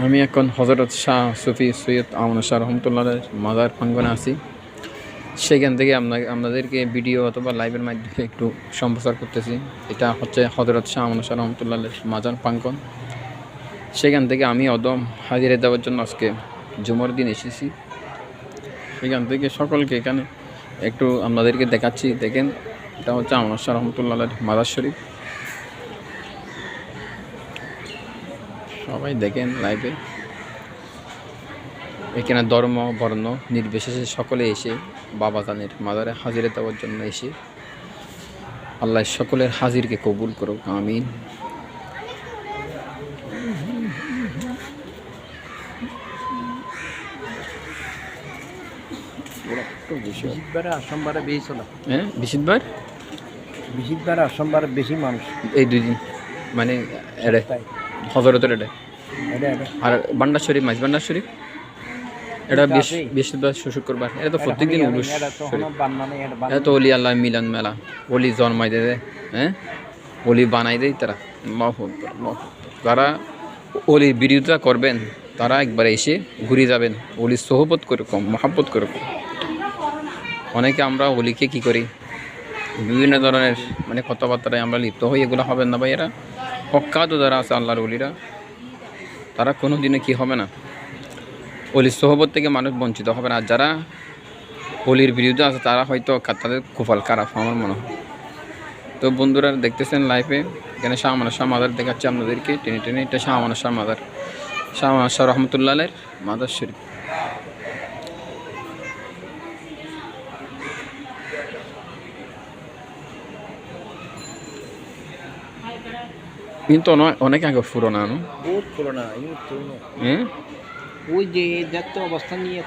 আমি এখন হজরত শাহ সুফি সৈয়দ আমান শাহ রহমতুল্লাহের মাজার প্রাঙ্গনে আছি। সেখান থেকে আপনাদেরকে ভিডিও অথবা লাইভের মাধ্যমে একটু সম্প্রচার করতেছি। এটা হচ্ছে হজরত শাহ আমান শাহ রহমতুল্লাহের মাজার প্রাঙ্গন। সেখান থেকে আমি অদম হাজিরা দেওয়ার জন্য আজকে জুমার দিন এসেছি। সেখান থেকে সকলকে এখানে একটু আপনাদেরকে দেখাচ্ছি। দেখেন, এটা হচ্ছে আমান শাহ রহমতুল্লাহের মাজার শরীফ। সবাই দেখেন লাইভে। এখানে ধর্ম বর্ণ নির্বিশেষে সকলে এসে বাবাজানের মাজারে হাজিরা দেওয়ার জন্য এসে আল্লাহ সকলের হাজিরকে কবুল করুক, আমিন। হ্যাঁ, বিশিতবার আর সোমবারে বেশি মানুষ। এই দুই দিন মানে হজরতের এটা আর বান্ডার শরীফ, মাঝ বান্ডার শরীফ, এটা বৃহস্পতিবার শুক্রবার। এটা তো প্রত্যেকদিন উরুস শরীফ। এটা তো অলি আল্লাহ মিলন মেলা, অলি জন্মাই দেয়, হ্যাঁ, অলি বানাই দেয় তারা। যারা অলির বিরোধিতা করবেন তারা একবার এসে ঘুরে যাবেন, অলির সোহবত করে কম, মহাব্বত করে কম। অনেকে আমরা অলিকে কী করি, বিভিন্ন ধরনের মানে কথাবার্তায় আমরা লিপ্ত হই। এগুলো হবেন না ভাই। এরা অজ্ঞাত যারা আছে আল্লাহর অলিরা, তারা কোনো দিনে কী হবে না, অলির সোহবত থেকে মানুষ বঞ্চিত হবে না। আর যারা অলির বিরুদ্ধে আছে তারা হয়তো তাদের কুফল খারাপ আমার মনে হয়। তো বন্ধুরা দেখতেছেন লাইভে, এখানে শাহ আমান শাহ মাজার দেখাচ্ছে আপনাদেরকে টেনে টেনে। এটা শাহ আমান শাহ মাজার, শাহ আমান শাহ রহমতুল্লাহের মাজার শরীফ। কিন্তু অনেক আগে পুরোনো, বহুত পুরোনো। হ্যাঁ, ওই যে দেখতে অবস্থা নিয়ে